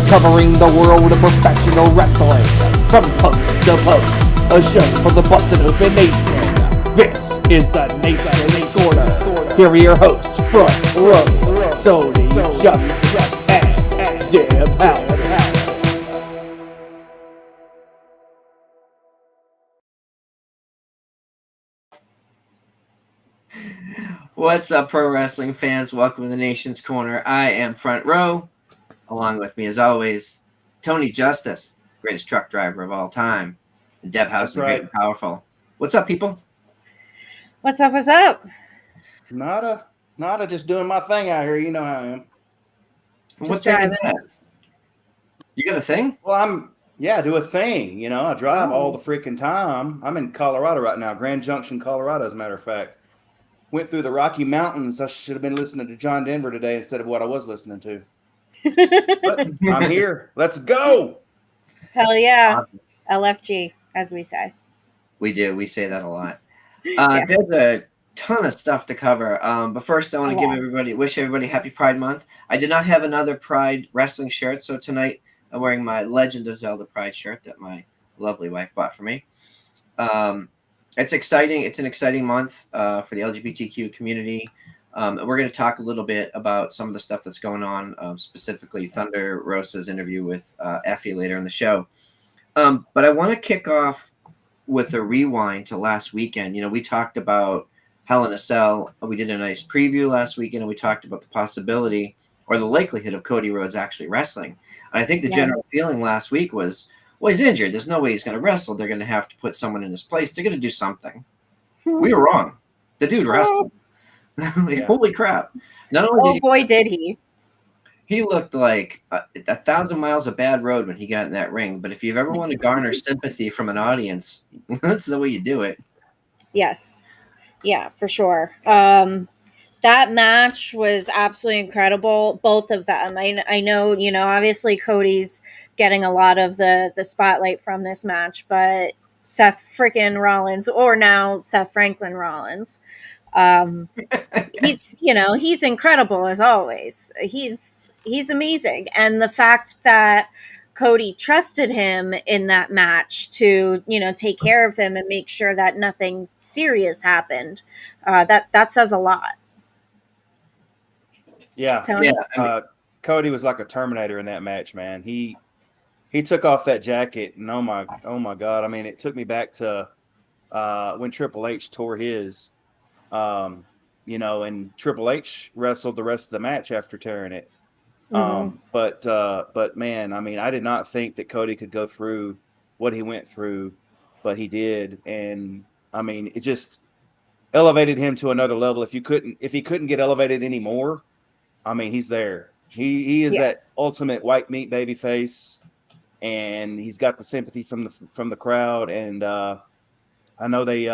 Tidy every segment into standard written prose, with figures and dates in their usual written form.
covering the world of professional wrestling from coast to coast. A show for the Busted Open Nation. This is the Nation Corner. Here are your hosts, Front Row, Cody, Justice, and Debhausen. What's up, pro wrestling fans? Welcome to the Nation's Corner. I am Front Row. Along with me, as always, Tony Justice, greatest truck driver of all time, and Debhausen, great and powerful. What's up, people? What's up? What's up? Nada. Just doing my thing out here. You know how I am. What thing is that? You got a thing? Well, do a thing. You know, I drive all the freaking time. I'm in Colorado right now, Grand Junction, Colorado, as a matter of fact. Went through the Rocky Mountains. I should have been listening to John Denver today instead of what I was listening to. But I'm here. Let's go. Hell yeah. LFG, as we say. We do. We say that a lot. There's a ton of stuff to cover. But first, I want to wish everybody happy Pride Month. I did not have another Pride wrestling shirt, so tonight I'm wearing my Legend of Zelda Pride shirt that my lovely wife bought for me. It's exciting. It's an exciting month for the LGBTQ community. We're going to talk a little bit about some of the stuff that's going on, specifically Thunder Rosa's interview with Effie later in the show. But I want to kick off with a rewind to last weekend. You know, we talked about Hell in a Cell. We did a nice preview last weekend, and we talked about the possibility or the likelihood of Cody Rhodes actually wrestling. And I think the general feeling last week was, well, he's injured. There's no way he's going to wrestle. They're going to have to put someone in his place. They're going to do something. We were wrong. The dude wrestled. Holy crap. Not only did he. He looked like 1,000 miles of bad road when he got in that ring. But if you've ever want to garner sympathy from an audience, that's the way you do it. Yes. Yeah, for sure. That match was absolutely incredible. Both of them. I know, obviously Cody's getting a lot of the spotlight from this match, but Seth freaking Rollins, or now Seth Franklin Rollins, he's incredible as always. He's amazing. And the fact that Cody trusted him in that match to, take care of him and make sure that nothing serious happened, that says a lot. Yeah. Tony? Cody was like a Terminator in that match, man. He took off that jacket, and oh my God. I mean, it took me back to when Triple H tore his, and Triple H wrestled the rest of the match after tearing it. But man, I mean, I did not think that Cody could go through what he went through, but he did. And I mean, it just elevated him to another level. If he couldn't get elevated anymore, I mean, he's there. He is that ultimate white meat baby face, and he's got the sympathy from the crowd. And I know they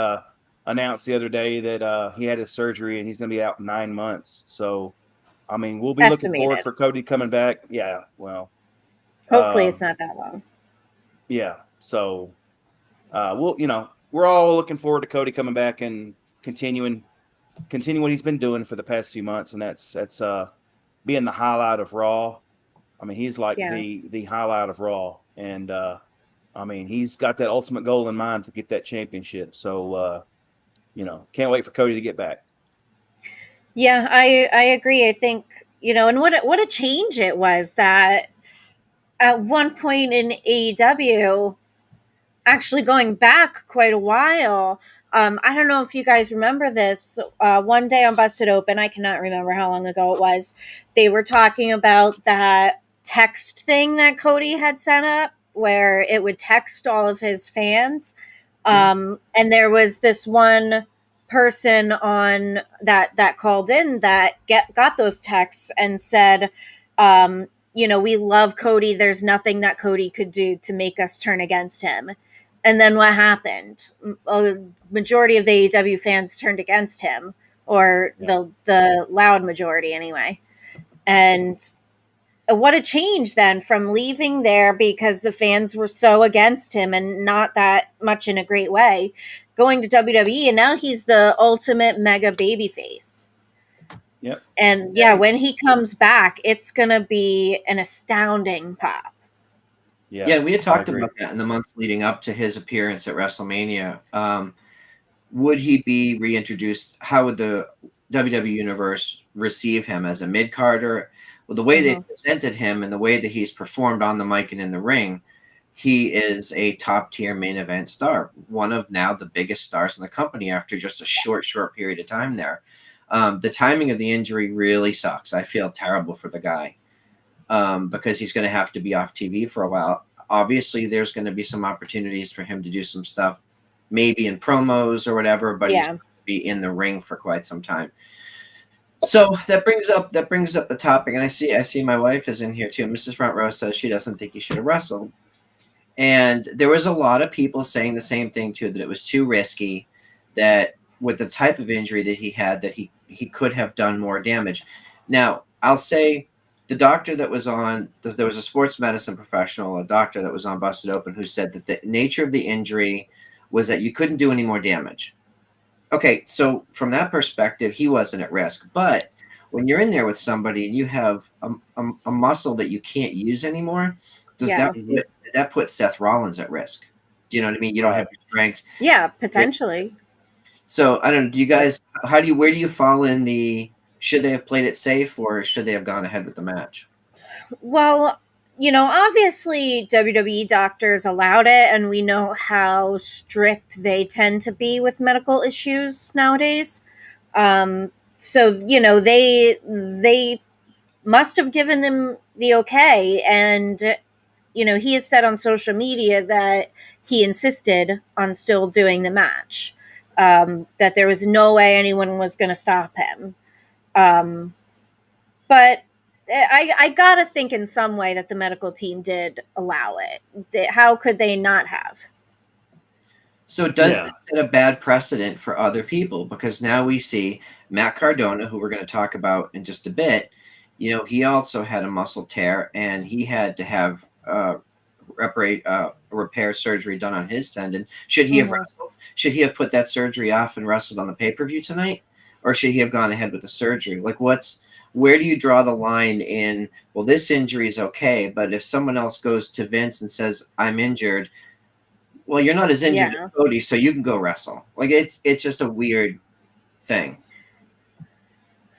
announced the other day that he had his surgery and he's going to be out 9 months. So, I mean, we'll be looking forward for Cody coming back. Yeah, well, hopefully it's not that long. Yeah. So, we're all looking forward to Cody coming back and continuing what he's been doing for the past few months, and that's being the highlight of Raw. I mean, he's like the highlight of Raw, and I mean, he's got that ultimate goal in mind to get that championship. So, can't wait for Cody to get back. Yeah, I agree. I think, and what a change it was that at one point in AEW, actually going back quite a while, I don't know if you guys remember this, one day on Busted Open, I cannot remember how long ago it was, they were talking about that text thing that Cody had set up where it would text all of his fans. And there was this one person on that called in that got those texts and said, we love Cody. There's nothing that Cody could do to make us turn against him. And then what happened? A majority of the AEW fans turned against him, or the loud majority anyway. And what a change then from leaving there because the fans were so against him and not that much in a great way, going to WWE, and now he's the ultimate mega babyface. Yep. And yeah, when he comes back, it's gonna be an astounding pop. Yeah, we had talked agree. about that in the months leading up to his appearance at WrestleMania. Would he be reintroduced? How would the WWE Universe receive him as a mid-carder? Well, the way they presented him and the way that he's performed on the mic and in the ring, he is a top-tier main event star, one of now the biggest stars in the company after just a short period of time there. The timing of the injury really sucks. I feel terrible for the guy because he's going to have to be off TV for a while. Obviously, there's going to be some opportunities for him to do some stuff, maybe in promos or whatever, but he's going to be in the ring for quite some time. So that brings up the topic, and I see my wife is in here too. Mrs. Front Row says she doesn't think he should have wrestled. And there was a lot of people saying the same thing too, that it was too risky, that with the type of injury that he had, that he could have done more damage. Now, I'll say the doctor that was on, there was a sports medicine professional, a doctor that was on Busted Open, who said that the nature of the injury was that you couldn't do any more damage. Okay, so from that perspective, he wasn't at risk. But when you're in there with somebody and you have a muscle that you can't use anymore, does that put Seth Rollins at risk? Do you know what I mean? You don't have your strength. Yeah, potentially. So I don't know. Do you guys? Where do you fall in the? Should they have played it safe, or should they have gone ahead with the match? Well, obviously WWE doctors allowed it, and we know how strict they tend to be with medical issues nowadays. So they must have given them the okay, and he has said on social media that he insisted on still doing the match, that there was no way anyone was going to stop him. But I gotta think in some way that the medical team did allow it. How could they not have? So does this set a bad precedent for other people? Because now we see Matt Cardona, who we're going to talk about in just a bit. He also had a muscle tear, and he had to have repair surgery done on his tendon. Should he have wrestled? Should he have put that surgery off and wrestled on the pay-per-view tonight? Or should he have gone ahead with the surgery? Like, where do you draw the line in, well, this injury is okay, but if someone else goes to Vince and says, I'm injured, well, you're not as injured as Cody, so you can go wrestle. Like, it's just a weird thing.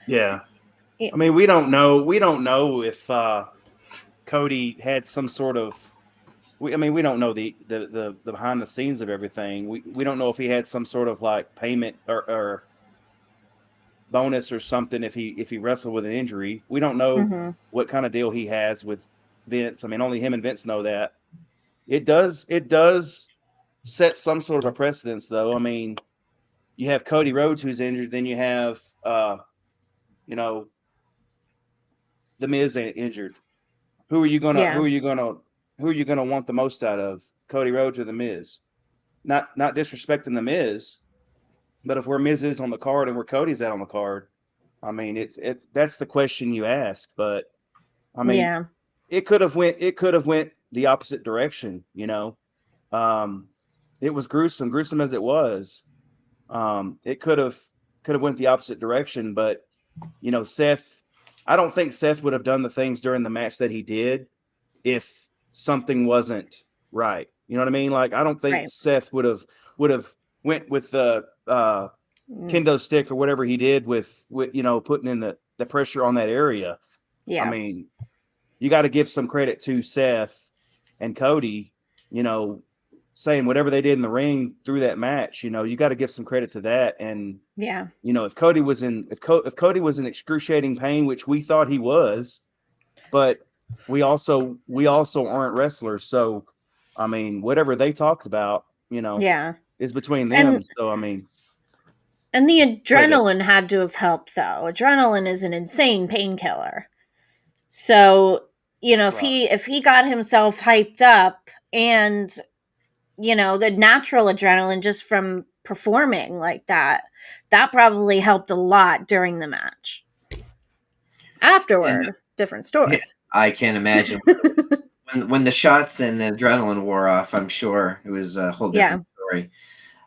Yeah. I mean, we don't know if Cody had some sort of, we don't know the behind the scenes of everything. We don't know if he had some sort of like payment or bonus or something if he wrestled with an injury. We don't know what kind of deal he has with Vince. I mean, only him and Vince know that. It does set some sort of precedence, though. I mean, you have Cody Rhodes who's injured, then you have The Miz injured. Who are you gonna want the most out of, Cody Rhodes or The Miz? Not disrespecting The Miz, but if where Miz is on the card and where Cody's at on the card, I mean, that's the question you ask. But I mean, it could have went the opposite direction. It was gruesome as it was. It could have went the opposite direction. But Seth, I don't think Seth would have done the things during the match that he did if something wasn't right. You know what I mean? Like, I don't think Seth would have went with the kendo stick or whatever he did with putting in the pressure on that area. I mean, you got to give some credit to Seth and Cody, saying whatever they did in the ring through that match. You got to give some credit to that. And if Cody was in excruciating pain, which we thought he was, but we also aren't wrestlers, so I mean, whatever they talked about, is between them. So I mean, and the adrenaline had to have helped, though. Adrenaline is an insane painkiller. So if he got himself hyped up, and the natural adrenaline just from performing like that probably helped a lot during the match. Afterward, different story. I can't imagine. when the shots and the adrenaline wore off, I'm sure it was a whole different story.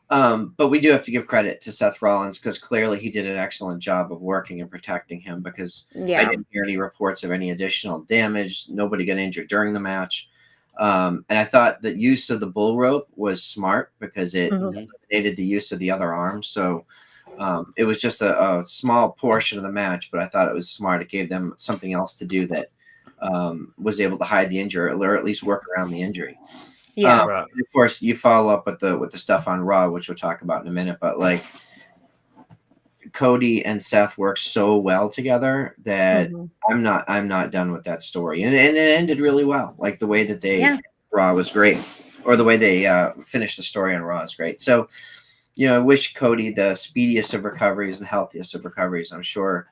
But we do have to give credit to Seth Rollins because clearly he did an excellent job of working and protecting him, because I didn't hear any reports of any additional damage. Nobody got injured during the match. And I thought the use of the bull rope was smart because it eliminated the use of the other arm. So it was just a small portion of the match, but I thought it was smart. It gave them something else to do that was able to hide the injury or at least work around the injury. Yeah. Right. Of course, you follow up with the stuff on Raw, which we'll talk about in a minute. But like Cody and Seth work so well together that I'm not done with that story, and it ended really well. Like the way that they Raw was great, or the way they finished the story on Raw is great. So, I wish Cody the speediest of recoveries, the healthiest of recoveries. I'm sure.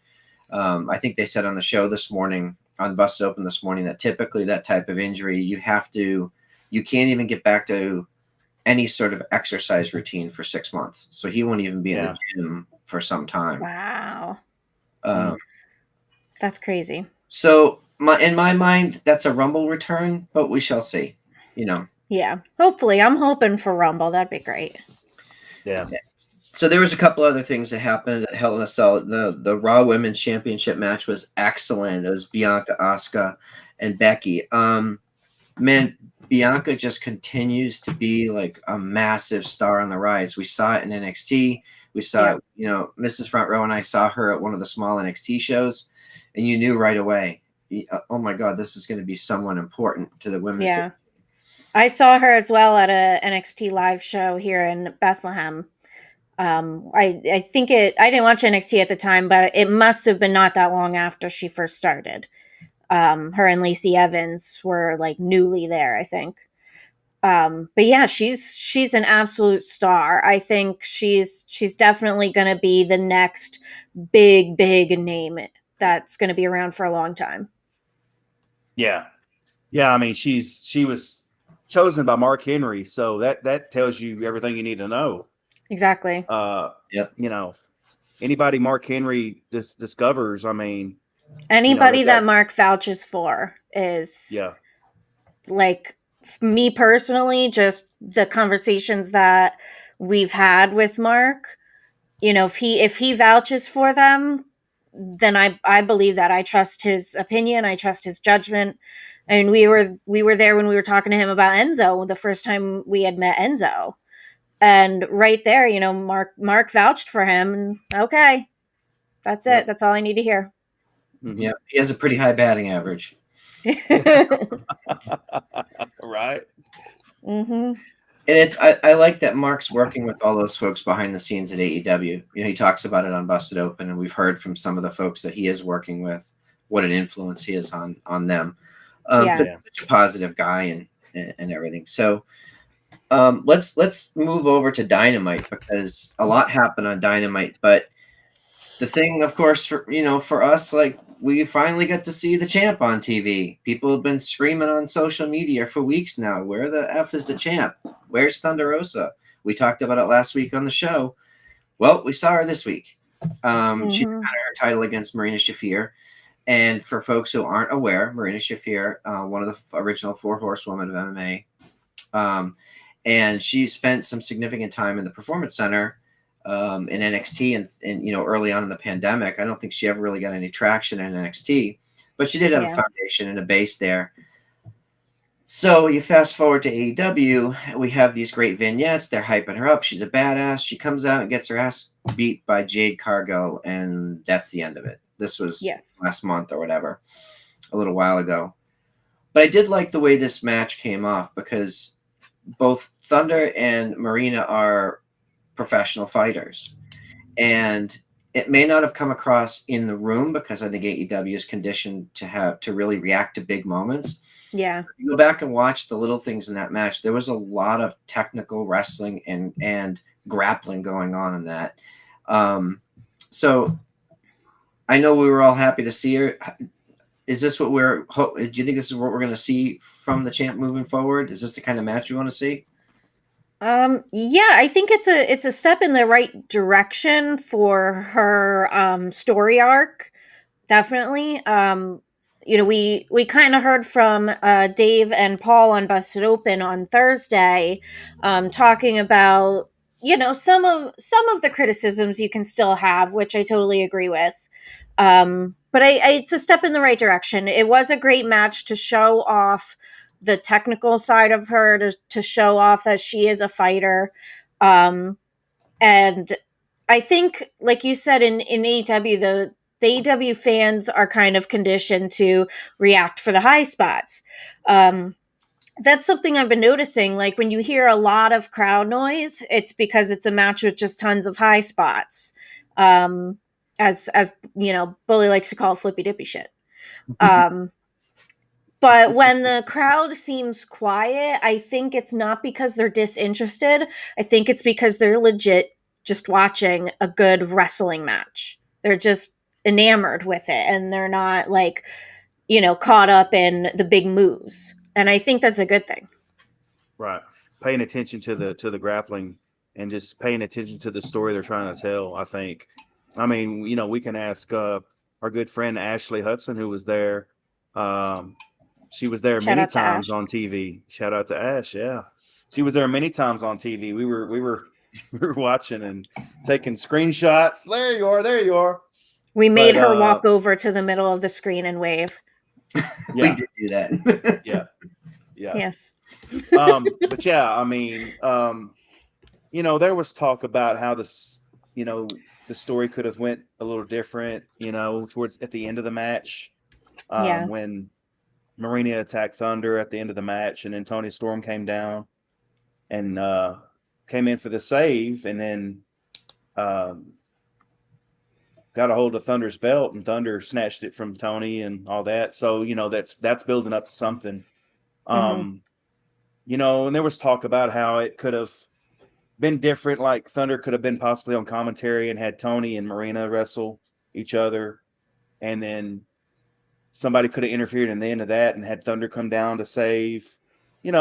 I think they said on the show this morning, on Busted Open this morning, that typically that type of injury you can't even get back to any sort of exercise routine for 6 months. So he won't even be in the gym for some time. Wow. That's crazy. So in my mind, that's a Rumble return, but we shall see. Yeah. Hopefully. I'm hoping for Rumble. That'd be great. Yeah. So there was a couple other things that happened at Hell in a Cell. The Raw Women's Championship match was excellent. It was Bianca, Asuka, and Becky. Man, Bianca just continues to be like a massive star on the rise. We saw it in NXT. We saw it, Mrs. Front Row and I saw her at one of the small NXT shows, and you knew right away, oh my God, this is going to be someone important to the women's division. I saw her as well at a NXT live show here in Bethlehem. I think I didn't watch NXT at the time, but it must have been not that long after she first started. Her and Lacey Evans were like newly there, I think. But yeah, she's an absolute star. I think she's definitely going to be the next big name that's going to be around for a long time. Yeah. I mean, she was chosen by Mark Henry, so that tells you everything you need to know. Exactly. Anybody Mark Henry discovers, I mean, anybody that Mark vouches for is like me personally, just the conversations that we've had with Mark, if he vouches for them, then I believe that. I trust his opinion. I trust his judgment. I mean, we were there when we were talking to him about Enzo the first time we had met Enzo. And right there, Mark vouched for him. Okay. That's it. That's all I need to hear. Yeah. He has a pretty high batting average. Right. And I like that Mark's working with all those folks behind the scenes at AEW. He talks about it on Busted Open, and we've heard from some of the folks that he is working with what an influence he is on them. Such a positive guy and everything. So let's move over to Dynamite, because a lot happened on Dynamite. But the thing, of course, for us, like, we finally got to see the champ on TV. People have been screaming on social media for weeks now. Where the F is the champ? Where's Thunder Rosa? We talked about it last week on the show. Well, we saw her this week. She defended her title against Marina Shafir. And for folks who aren't aware, Marina Shafir, one of the original 4 horsewomen of MMA, and she spent some significant time in the Performance Center in NXT and early on in the pandemic. I don't think she ever really got any traction in NXT, but she did have a foundation and a base there. So you fast forward to AEW, we have these great vignettes. They're hyping her up. She's a badass. She comes out and gets her ass beat by Jade Cargill, and that's the end of it. This was last month or whatever, a little while ago. But I did like the way this match came off, because both Thunder and Marina are professional fighters, and it may not have come across in the room because I think AEW is conditioned to really react to big moments. Yeah. If you go back and watch the little things in that match, there was a lot of technical wrestling and grappling going on in that. So I know we were all happy to see her. Is this what do you think this is what we're going to see from the champ moving forward? Is this the kind of match you want to see? Yeah, I think it's a step in the right direction for her story arc. Definitely. We kind of heard from Dave and Paul on Busted Open on Thursday, talking about some of the criticisms you can still have, which I totally agree with. But it's a step in the right direction. It was a great match to show off the technical side of her, to show off that she is a fighter. And I think, like you said, in AEW, the AEW fans are kind of conditioned to react for the high spots. That's something I've been noticing. Like when you hear a lot of crowd noise, it's because it's a match with just tons of high spots. As Bully likes to call flippy dippy shit. But when the crowd seems quiet, I think it's not because they're disinterested. I think it's because they're legit just watching a good wrestling match. They're just enamored with it, and they're not caught up in the big moves. And I think that's a good thing. Right. Paying attention to the grappling and just paying attention to the story they're trying to tell, I think. I mean, we can ask our good friend Ashley Hudson, who was there. She was there many times on TV. Shout out to Ash. Yeah. She was there many times on TV. We were watching and taking screenshots. There you are. We made her walk over to the middle of the screen and wave. Yeah. We did do that. Yeah. Yes. But yeah, I mean, there was talk about how this, the story could have went a little different, towards at the end of the match, when Marina attacked Thunder at the end of the match, and then Toni Storm came down and came in for the save, and then got a hold of Thunder's belt, and Thunder snatched it from Toni and all that. So that's building up to something. And there was talk about how it could have been different. Like Thunder could have been possibly on commentary and had Toni and Marina wrestle each other, and then somebody could have interfered in the end of that and had Thunder come down to save. There's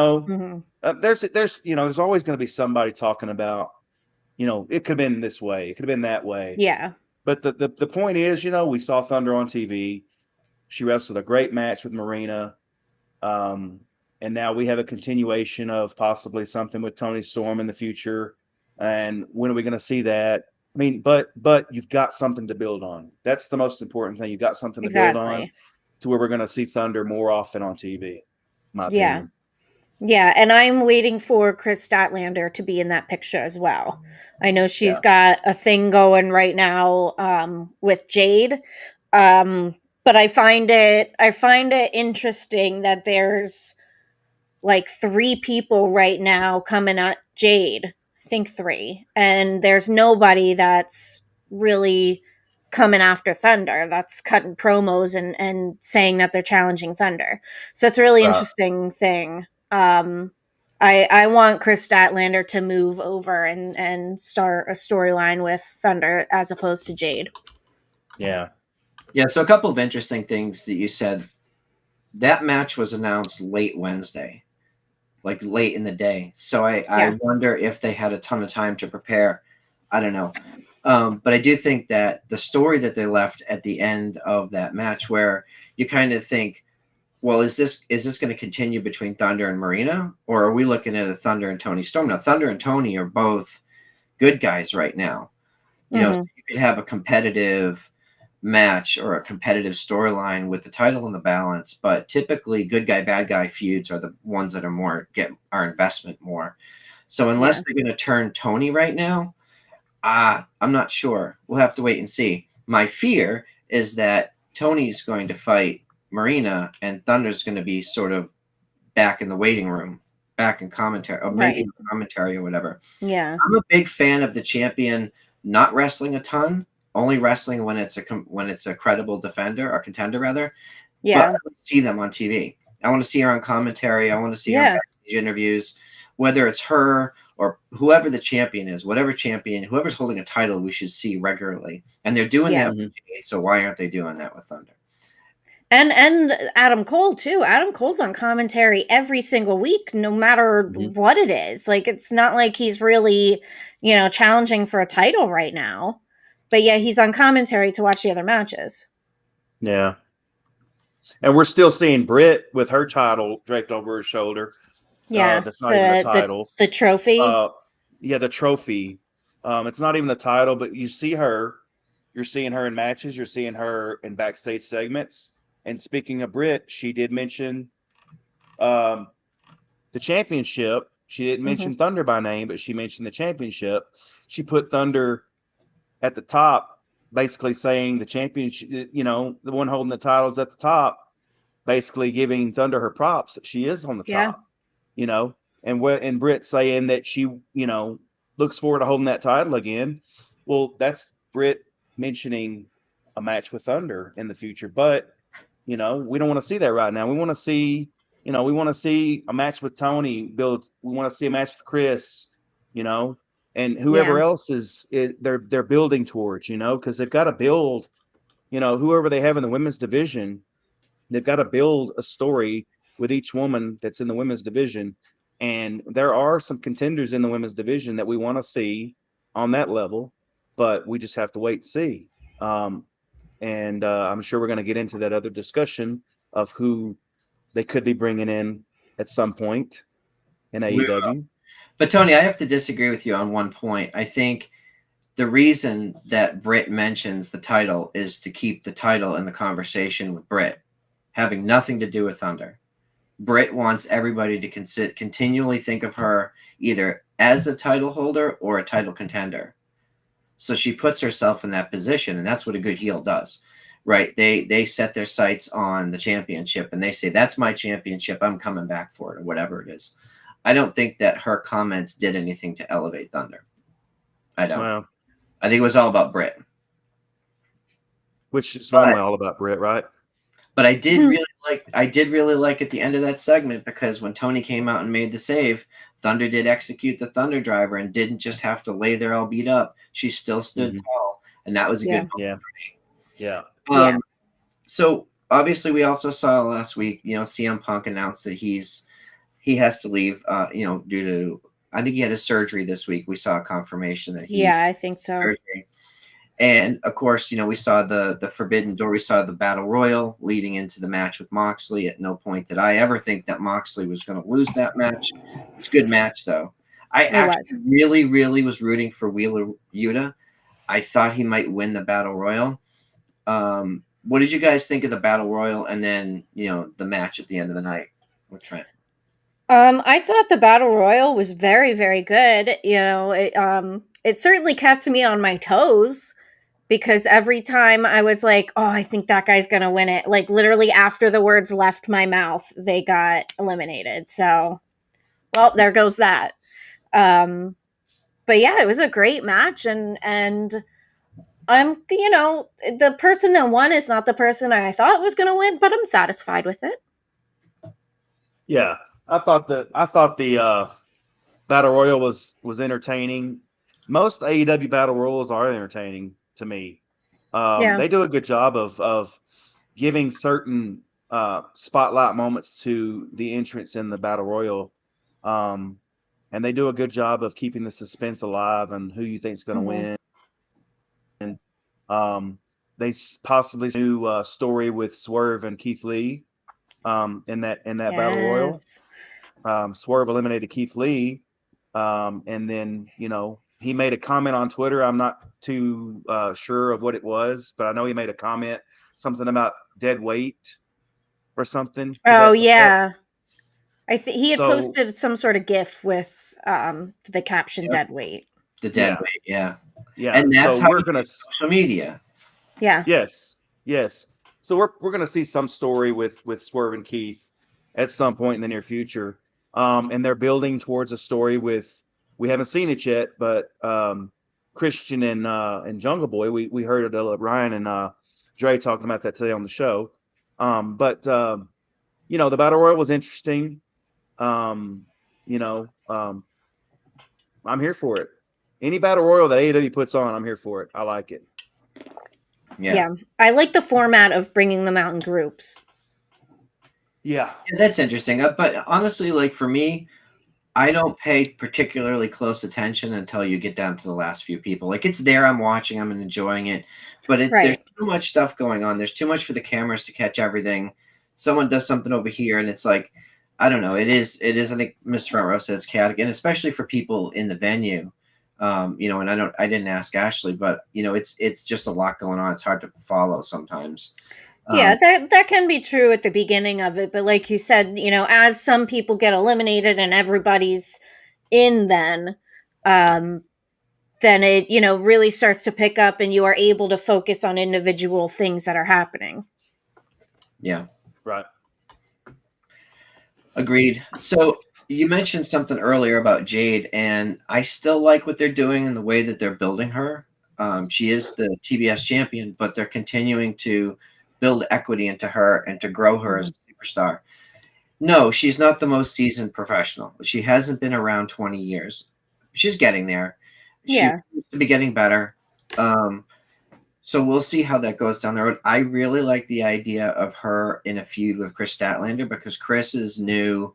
always going to be somebody talking about, it could have been this way, it could have been that way. Yeah. But the point is, we saw Thunder on TV. She wrestled a great match with Marina. And now we have a continuation of possibly something with Toni Storm in the future. And when are we going to see that? I mean, but you've got something to build on. That's the most important thing. You've got something to build on to where we're going to see Thunder more often on TV. My opinion. Yeah. And I'm waiting for Chris Statlander to be in that picture as well. I know she's got a thing going right now with Jade. But I find it interesting that there's like 3 people right now coming at Jade. I think 3. And there's nobody that's really coming after Thunder, that's cutting promos and saying that they're challenging Thunder. So it's a really interesting thing. I want Chris Statlander to move over and start a storyline with Thunder as opposed to Jade. Yeah. Yeah, so a couple of interesting things that you said. That match was announced late Wednesday, like late in the day. So I wonder if they had a ton of time to prepare. I don't know. But I do think that the story that they left at the end of that match, where you kind of think, well, is this going to continue between Thunder and Marina, or are we looking at a Thunder and Toni Storm? Now, Thunder and Toni are both good guys right now. So you could have a competitive match or a competitive storyline with the title in the balance, but typically good guy, bad guy feuds are the ones that are get our investment more. So unless they're going to turn Toni right now, I'm not sure. We'll have to wait and see. My fear is that Toni's going to fight Marina and Thunder's going to be sort of back in the waiting room, back in commentary, or maybe commentary or whatever. Yeah. I'm a big fan of the champion not wrestling a ton, only wrestling when it's a credible defender or contender rather. Yeah. But I want to see them on TV. I want to see her on commentary. I want to see her in backstage interviews, whether it's her or whoever the champion is, whoever's holding a title, we should see regularly. And they're doing that with Jade, so why aren't they doing that with Thunder? And Adam Cole too. Adam Cole's on commentary every single week, no matter what it is. Like, it's not like he's really, challenging for a title right now. But yeah, he's on commentary to watch the other matches. Yeah. And we're still seeing Britt with her title draped over her shoulder. Yeah. That's not even a title. The trophy. the trophy. It's not even a title, but you're seeing her in matches, you're seeing her in backstage segments. And speaking of Britt, she did mention the championship. She didn't mention Thunder by name, but she mentioned the championship. She put Thunder at the top, basically saying the championship, the one holding the titles at the top, basically giving Thunder her props that she is on the top, and Britt saying that she, looks forward to holding that title again. Well, that's Britt mentioning a match with Thunder in the future, but we don't want to see that right now. We want to see, a match with Tony build. We want to see a match with Chris, and whoever else they're building towards, because they've got to build, whoever they have in the women's division, they've got to build a story with each woman that's in the women's division. And there are some contenders in the women's division that we want to see on that level, but we just have to wait and see. And I'm sure we're going to get into that other discussion of who they could be bringing in at some point in AEW. But Tony, I have to disagree with you on one point. I think the reason that Britt mentions the title is to keep the title in the conversation with Britt, having nothing to do with Thunder. Britt wants everybody to continually think of her either as the title holder or a title contender. So she puts herself in that position, and that's what a good heel does, right? They set their sights on the championship, and they say, that's my championship. I'm coming back for it, or whatever it is. I don't think that her comments did anything to elevate Thunder. I don't. Well, I think it was all about Britt. Which is normally all about Britt, right? But I did really like at the end of that segment, because when Tony came out and made the save, Thunder did execute the Thunder Driver and didn't just have to lay there all beat up. She still stood tall, and that was a good moment for me. Yeah. So obviously we also saw last week, CM Punk announced that he has to leave, due to, I think he had a surgery this week. We saw a confirmation that I think so. Surgery. And of course, we saw the Forbidden Door. We saw the Battle Royal leading into the match with Moxley. At no point did I ever think that Moxley was going to lose that match. It's a good match, though. I actually really, really was rooting for Wheeler Yuta. I thought he might win the Battle Royal. What did you guys think of the Battle Royal and then, the match at the end of the night with Trent? I thought the Battle Royal was very, very good. It certainly kept me on my toes, because every time I was like, oh, I think that guy's going to win it. Like, literally after the words left my mouth, they got eliminated. So, well, there goes that. But yeah, it was a great match. And I'm, the person that won is not the person I thought was going to win, but I'm satisfied with it. Yeah. I thought the Battle Royal was entertaining. Most AEW Battle Royals are entertaining to me. They do a good job of giving certain spotlight moments to the entrants in the Battle Royal, and they do a good job of keeping the suspense alive and who you think is going to win. And they possibly do a story with Swerve and Keith Lee in that Battle Royal. Swerve eliminated Keith Lee, and then he made a comment on Twitter. I'm not too sure of what it was, but I know he made a comment, something about dead weight or something. Oh, yeah. I think he had posted some sort of GIF with the caption "dead weight." The dead weight, yeah. And that's how we're gonna social media. Yeah. Yes. So we're gonna see some story with Swerve and Keith at some point in the near future, and they're building towards a story with. We haven't seen it yet, but Christian and Jungle Boy, we heard Ryan and Dre talking about that today on the show. But the Battle Royal was interesting. I'm here for it. Any Battle Royal that AEW puts on, I'm here for it. I like it. Yeah. I like the format of bringing them out in groups. Yeah, that's interesting. But honestly, like for me, I don't pay particularly close attention until you get down to the last few people. Like it's there, I'm watching, I'm enjoying it, but there's too much stuff going on. There's too much for the cameras to catch everything. Someone does something over here, and it's like, I don't know. It is. I think Miss Front Row said it's chaotic, and especially for people in the venue. You know, and I didn't ask Ashley, but you know, it's just a lot going on. It's hard to follow sometimes. Yeah, that can be true at the beginning of it, but like you said, you know, as some people get eliminated and everybody's in, then it, you know, really starts to pick up, and you are able to focus on individual things that are happening. Yeah. Right. Agreed. So you mentioned something earlier about Jade, and I still like what they're doing and the way that they're building her. She is the TBS champion, but they're continuing to build equity into her and to grow her as a superstar. No, she's not the most seasoned professional. She hasn't been around 20 years. She's getting there. She Yeah. seems to be getting better. So we'll see how that goes down the road. I really like the idea of her in a feud with Chris Statlander because Chris's new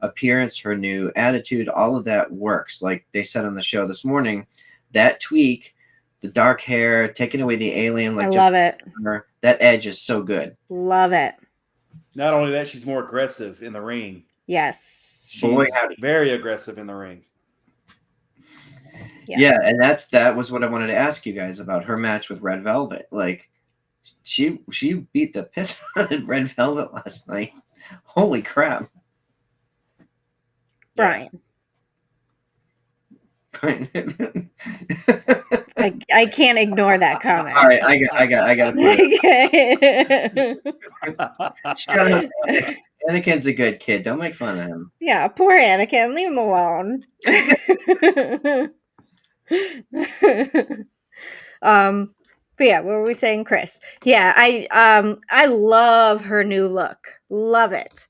appearance, her new attitude, all of that works. Like they said on the show this morning, that tweak, the dark hair, taking away the alien, like I love it. That edge is so good. Love it. Not only that, she's more aggressive in the ring. Yes. She's very aggressive in the ring. Yes. Yeah, and that was what I wanted to ask you guys about her match with Red Velvet. Like, she beat the piss out of Red Velvet last night. Holy crap, Brian! I can't ignore that comment. All right, I got to put it. Shut up. Anakin's a good kid. Don't make fun of him. Yeah, poor Anakin. Leave him alone. But yeah, what were we saying, Chris? Yeah, I love her new look. Love it.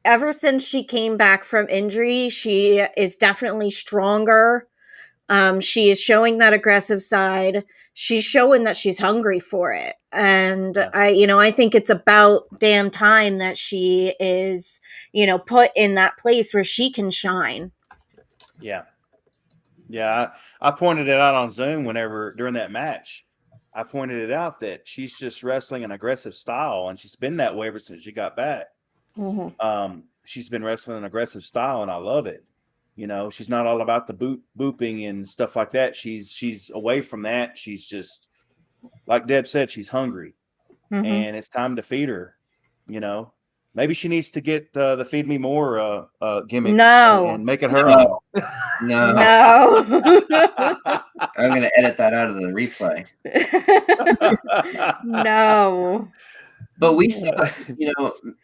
Ever since she came back from injury, she is definitely stronger. She is showing that aggressive side. She's showing that she's hungry for it. And I think it's about damn time that she is, put in that place where she can shine. Yeah. Yeah. I pointed it out on Zoom during that match. I pointed it out that she's just wrestling an aggressive style, and she's been that way ever since she got back. Mm-hmm. She's been wrestling an aggressive style, and I love it. She's not all about the booping and stuff like that. She's away from that. She's just, like Deb said, she's hungry, and it's time to feed her. Maybe she needs to get the "Feed Me More" gimmick. No, and make it her own. No. I'm gonna edit that out of the replay. No. But we saw,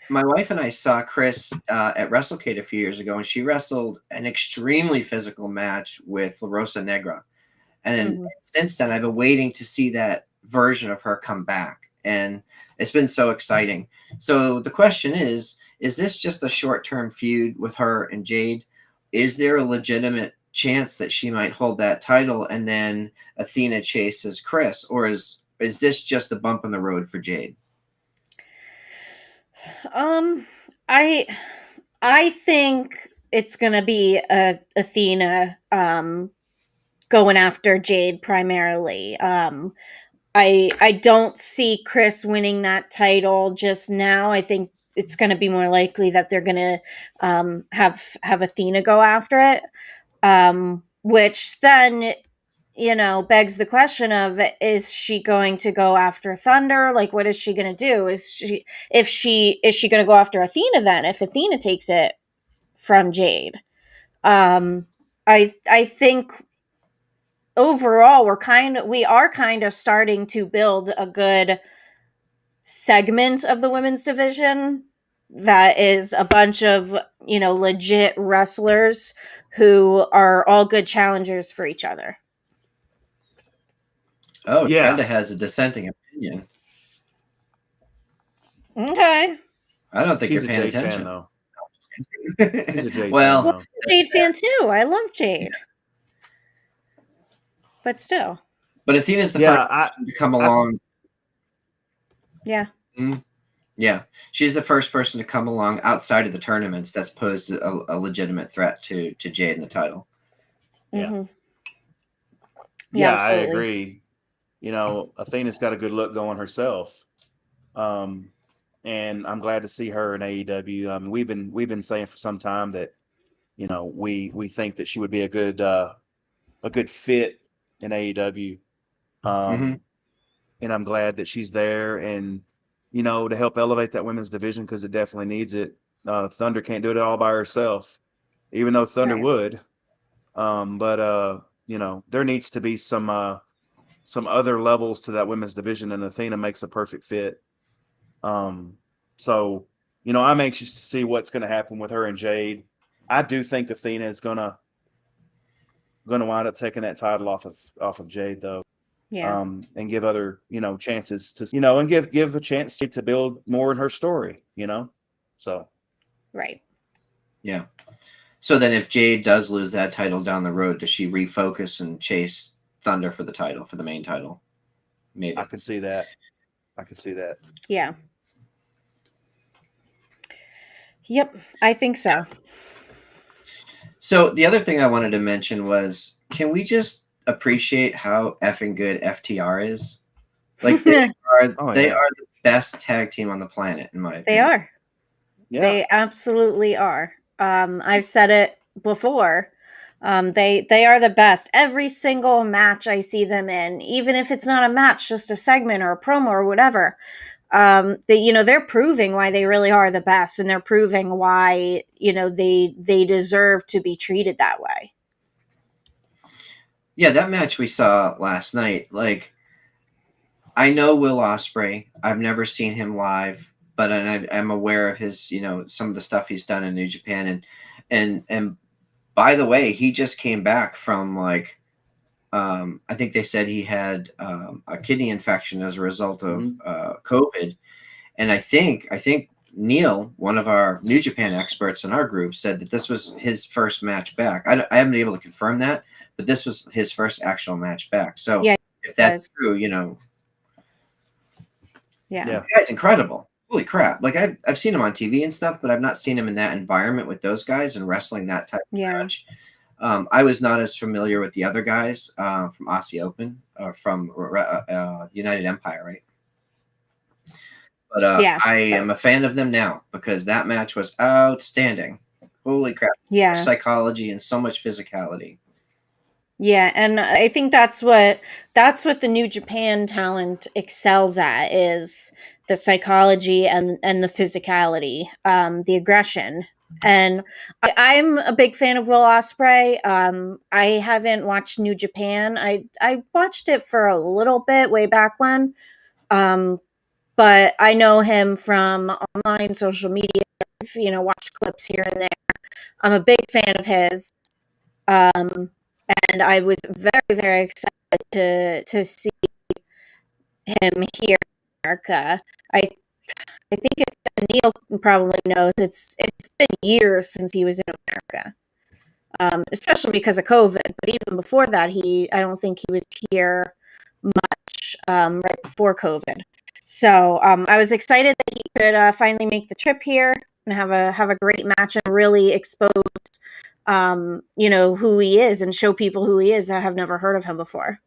my wife and I saw Chris at WrestleCade a few years ago, and she wrestled an extremely physical match with La Rosa Negra. And since then, I've been waiting to see that version of her come back. And it's been so exciting. So the question is this just a short-term feud with her and Jade? Is there a legitimate chance that she might hold that title and then Athena chases Chris? Or is this just a bump in the road for Jade? I think it's gonna be Athena going after Jade primarily. I don't see Chris winning that title just now. I think it's going to be more likely that they're going to have Athena go after it, which then begs the question of, is she going to go after Thunder? Like, what is she going to do? Is she going to go after Athena then? If Athena takes it from Jade, I think overall we are kind of starting to build a good segment of the women's division that is a bunch of legit wrestlers who are all good challengers for each other. Oh, yeah. Trenda has a dissenting opinion. Okay. I don't think you're paying attention. Fan, though. She's a Jade fan, I'm a Jade fan too. I love Jade. But still. But Athena's the first person to come along. Yeah. Mm-hmm. Yeah. She's the first person to come along outside of the tournaments that's posed a legitimate threat to Jade in the title. Yeah. Mm-hmm. Yeah, I agree. Athena's got a good look going herself. And and I'm glad to see her in AEW. We've been saying for some time that, you know, we think that she would be a good fit in AEW. And I'm glad that she's there, and, you know, to help elevate that women's division, because it definitely needs it. Thunder can't do it all by herself, even though Thunder would. But you know, there needs to be some other levels to that women's division, and Athena makes a perfect fit. So, you know, I'm anxious to see what's going to happen with her and Jade. I do think Athena is gonna wind up taking that title off of Jade, though. Yeah. And give other, you know, chances to, you know, and give a chance to build more in her story, you know. So Right. Yeah. So then if Jade does lose that title down the road, does she refocus and chase Thunder for the title, for the main title? Maybe. I could see that. Yeah. Yep, I think so. So the other thing I wanted to mention was, can we just appreciate how effing good FTR is? Like, they are the best tag team on the planet, in my opinion. They are. Yeah. They absolutely are. I've said it before. They are the best. Every single match I see them in, even if it's not a match, just a segment or a promo or whatever, they're proving why they really are the best, and they're proving why, you know, they deserve to be treated that way. Yeah, that match we saw last night, like, I know Will Ospreay. I've never seen him live, but I'm aware of his, you know, some of the stuff he's done in New Japan, and by the way, he just came back from, like, I think they said he had a kidney infection as a result of COVID, and I think Neil, one of our New Japan experts in our group, said that this was his first match back. I haven't been able to confirm that, but this was his first actual match back. So yeah, if that's true, you know. Yeah. The guy's incredible. Holy crap. Like, I've seen him on TV and stuff, but I've not seen him in that environment with those guys and wrestling that type of match. I was not as familiar with the other guys from Aussie Open or from United Empire, right? But I am a fan of them now because that match was outstanding. Holy crap. Yeah. Psychology and so much physicality. Yeah, and I think that's what the New Japan talent excels at, is the psychology and the physicality, the aggression. And I'm a big fan of Will Ospreay. I haven't watched New Japan. I watched it for a little bit way back when, but I know him from online social media. I've, you know, watched clips here and there. I'm a big fan of his. And I was very, very excited to see him here in America. I think it's Neil probably knows it's been years since he was in America, especially because of COVID. But even before that, I don't think he was here much right before COVID. So I was excited that he could finally make the trip here and have a great match and really expose you know, who he is and show people who he is that have never heard of him before.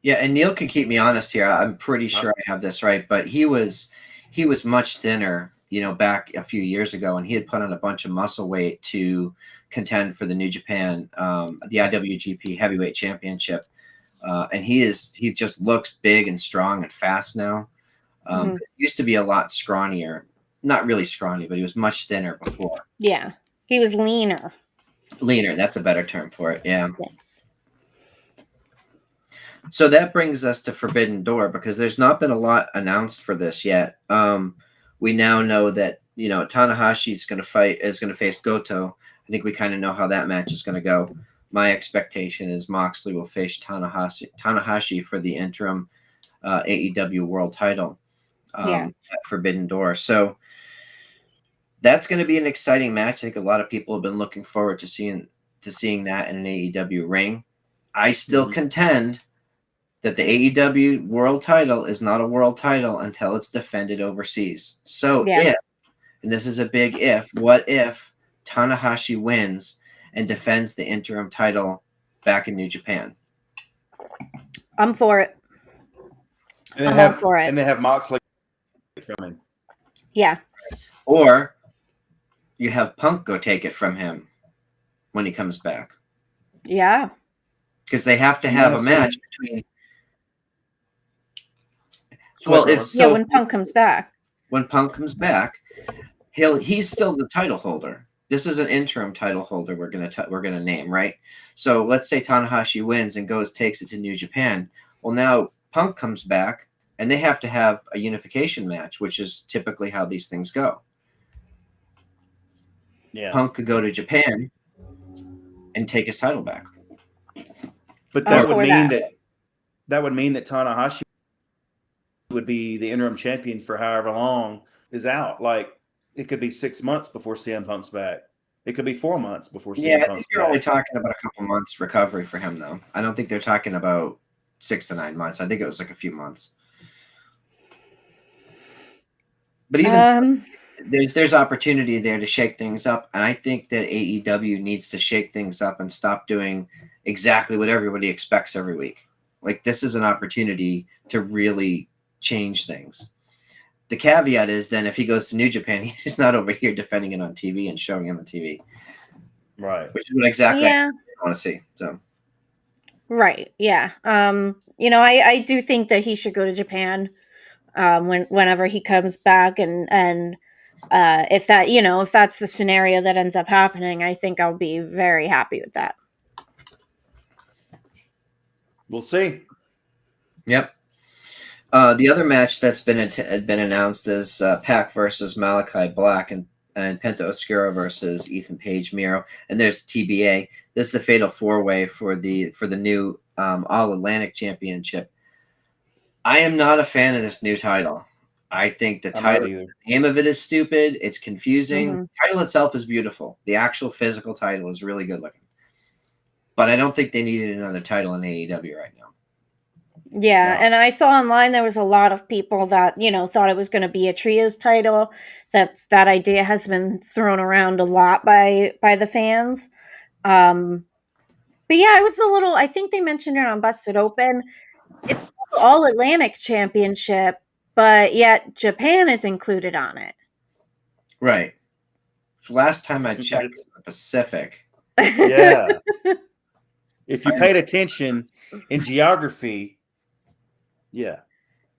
Yeah, and Neil can keep me honest here. I'm pretty sure I have this right, but he was much thinner, you know, back a few years ago, and he had put on a bunch of muscle weight to contend for the New Japan, the IWGP Heavyweight Championship, and he just looks big and strong and fast now. He used to be a lot scrawnier, not really scrawny, but he was much thinner before. Yeah. He was leaner. Leaner, that's a better term for it. Yeah. Yes. So that brings us to Forbidden Door, because there's not been a lot announced for this yet. We now know that, you know, Tanahashi is going to face Goto. I think we kind of know how that match is going to go. My expectation is Moxley will face Tanahashi for the interim AEW World Title at Forbidden Door. So that's going to be an exciting match. I think a lot of people have been looking forward to seeing that in an AEW ring. I still contend that the AEW World Title is not a world title until it's defended overseas. So if, and this is a big if, what if Tanahashi wins and defends the interim title back in New Japan? I'm for it. And they have Moxley from Yeah. Or you have Punk go take it from him when he comes back. Yeah. Because they have to have a match between. Well, when Punk comes back. When Punk comes back, he's still the title holder. This is an interim title holder we're gonna name, right? So let's say Tanahashi wins and takes it to New Japan. Well, now Punk comes back, and they have to have a unification match, which is typically how these things go. Yeah. Punk could go to Japan and take his title back. But that would mean that Tanahashi would be the interim champion for however long is out. Like, it could be 6 months before CM Punk's back. It could be 4 months before CM Punk's back. I think you're only talking about a couple months recovery for him, though. I don't think they're talking about 6 to 9 months. I think it was like a few months. But even there's opportunity there to shake things up, and I think that AEW needs to shake things up and stop doing exactly what everybody expects every week. Like, this is an opportunity to really change things. The caveat is then if he goes to New Japan, he's not over here defending it on TV and showing it on TV. Right. Which is what exactly I want to see. So. Right. Yeah. I do think that he should go to Japan whenever he comes back, and if that's the scenario that ends up happening, I think I'll be very happy with that. We'll see. Yep. The other match that's been announced is Pac versus Malachi Black and Penta Oscuro versus Ethan Page Miro, and there's TBA. This is the Fatal 4-Way for the new All Atlantic Championship. I am not a fan of this new title. I think the name of it is stupid. It's confusing. Mm-hmm. The title itself is beautiful. The actual physical title is really good looking. But I don't think they needed another title in AEW right now. Yeah, and I saw online there was a lot of people that, thought it was going to be a trios title. That idea has been thrown around a lot by the fans. But yeah, it was I think they mentioned it on Busted Open. It's All Atlantic Championship, but yet Japan is included on it. Right. So last time I checked, the Pacific. Yeah. If you paid attention in geography, yeah.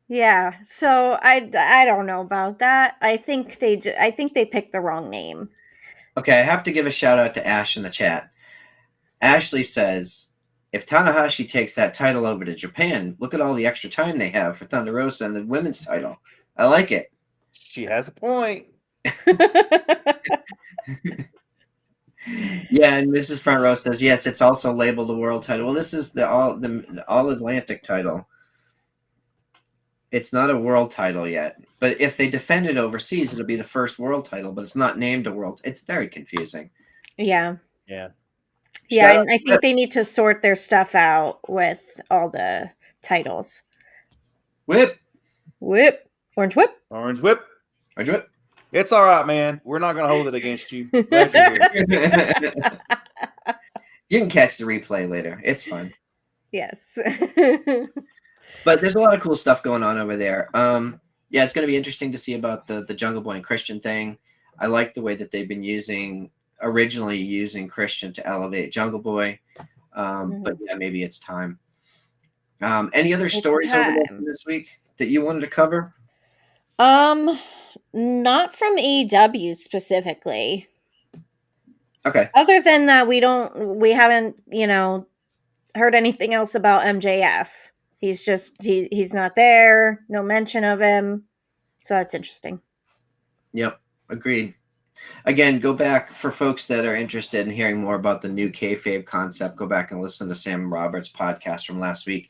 Yeah. So I don't know about that. I think they picked the wrong name. Okay, I have to give a shout out to Ash in the chat. Ashley says, if Tanahashi takes that title over to Japan, look at all the extra time they have for Thunder Rosa and the women's title. I like it. She has a point. Yeah, and Mrs. Front Row says, yes, it's also labeled the world title. Well, this is the All Atlantic title. It's not a world title yet. But if they defend it overseas, it'll be the first world title, but it's not named a world. It's very confusing. Yeah. Yeah. Yeah, and I think they need to sort their stuff out with all the titles. Whip. Whip. Orange whip. Orange whip. Orange whip. It's all right, man. We're not going to hold it against you. Glad you're here. You can catch the replay later. It's fun. Yes. But there's a lot of cool stuff going on over there. Yeah, it's going to be interesting to see about the Jungle Boy and Christian thing. I like the way that they've been originally using Christian to elevate Jungle Boy. But yeah, maybe it's time. Any other stories over there from this week that you wanted to cover? Not from AEW specifically. Okay. Other than that, we haven't, heard anything else about MJF. He's not there. No mention of him. So that's interesting. Yep. Agreed. Again, go back for folks that are interested in hearing more about the new kayfabe concept. Go back and listen to Sam Roberts' podcast from last week.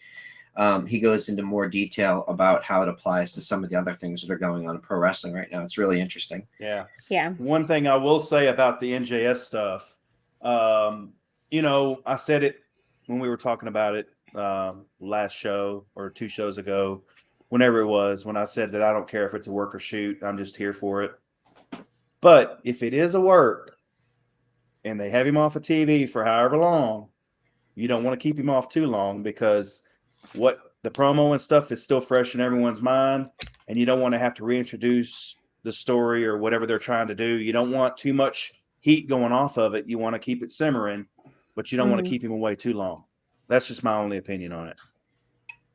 He goes into more detail about how it applies to some of the other things that are going on in pro wrestling right now. It's really interesting. Yeah. Yeah. One thing I will say about the NJF stuff, I said it when we were talking about it last show or 2 shows ago, whenever it was, when I said that I don't care if it's a work or shoot. I'm just here for it. But if it is a work and they have him off of TV for however long, you don't want to keep him off too long, because what the promo and stuff is still fresh in everyone's mind, and you don't want to have to reintroduce the story or whatever they're trying to do. You don't want too much heat going off of it. You want to keep it simmering, but you don't want to keep him away too long. That's just my only opinion on it.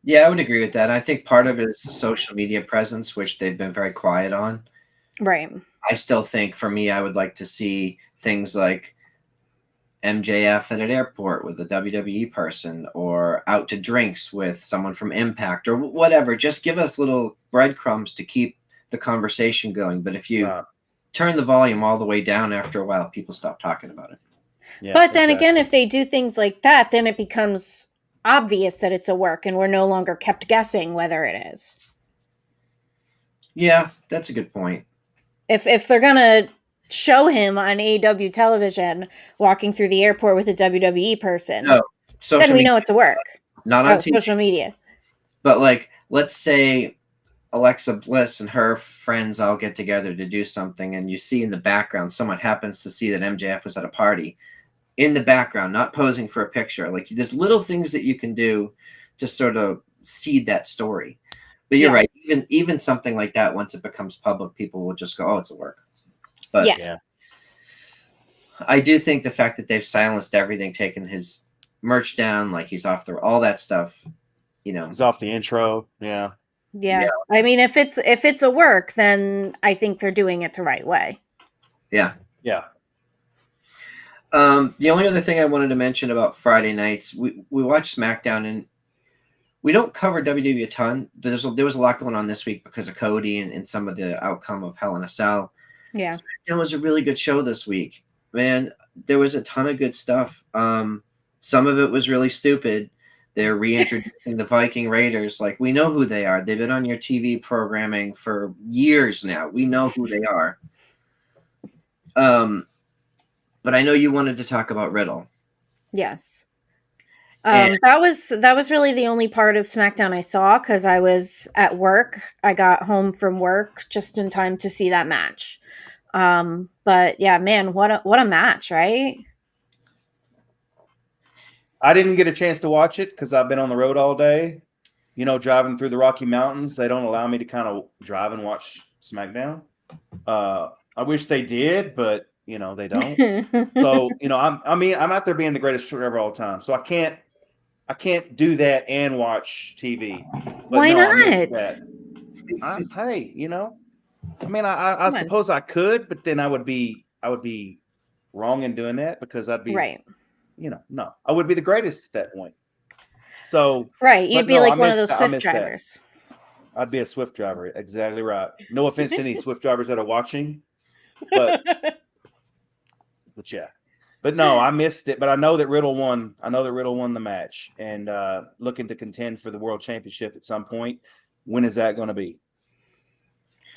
Yeah, I would agree with that. I think part of it is the social media presence, which they've been very quiet on. Right. I still think, for me, I would like to see things like MJF at an airport with a WWE person, or out to drinks with someone from Impact, or whatever. Just give us little breadcrumbs to keep the conversation going. But if you turn the volume all the way down, after a while, people stop talking about it. Yeah, but then again, if they do things like that, then it becomes obvious that it's a work, and we're no longer kept guessing whether it is. Yeah, that's a good point. If they're gonna show him on AEW television walking through the airport with a WWE person, then we know it's a work. Not on TV. Social media. But like, let's say Alexa Bliss and her friends all get together to do something, and you see in the background someone happens to see that MJF was at a party in the background, not posing for a picture. Like, there's little things that you can do to sort of seed that story. But you're right. Even something like that, once it becomes public, people will just go, "Oh, it's a work." But I do think the fact that they've silenced everything, taken his merch down, like he's off all that stuff, he's off the intro. Yeah. I mean, if it's a work, then I think they're doing it the right way. Yeah. The only other thing I wanted to mention about Friday nights, we watch SmackDown, and we don't cover WWE a ton. There was a lot going on this week because of Cody and some of the outcome of Hell in a Cell. Yeah. SmackDown was a really good show this week. Man, there was a ton of good stuff. Some of it was really stupid. They're reintroducing the Viking Raiders. Like, we know who they are. They've been on your TV programming for years now. We know who they are. But I know you wanted to talk about Riddle. Yes. That was really the only part of SmackDown I saw, because I was at work. I got home from work just in time to see that match. But yeah, man, what a match, right? I didn't get a chance to watch it because I've been on the road all day. Driving through the Rocky Mountains, they don't allow me to kind of drive and watch SmackDown. I wish they did, but they don't. So I'm out there being the greatest short ever all time. So I can't do that and watch TV. But why not? I suppose I could, but then I would be wrong in doing that, because I'd be right. No, I would be the greatest at that point. So you'd be like one of those Swift drivers. I'd be a Swift driver. Exactly right. No offense to any Swift drivers that are watching, but yeah. But no, I missed it. But I know that Riddle won. I know that Riddle won the match, and looking to contend for the World Championship at some point. When is that going to be?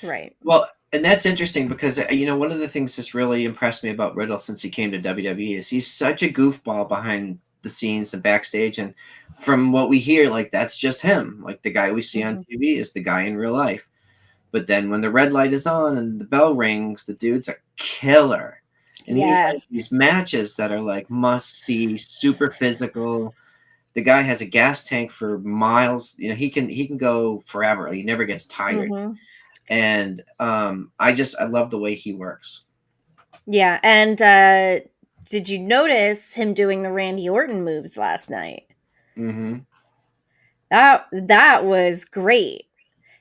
Right. Well, and that's interesting because, one of the things that's really impressed me about Riddle since he came to WWE is he's such a goofball behind the scenes and backstage. And from what we hear, like, that's just him. Like, the guy we see on TV is the guy in real life. But then when the red light is on and the bell rings, the dude's a killer. And he has these matches that are like must see, super physical. The guy has a gas tank for miles. He can go forever. He never gets tired. And I love the way he works. Yeah. And did you notice him doing the Randy Orton moves last night? Mm-hmm. That was great.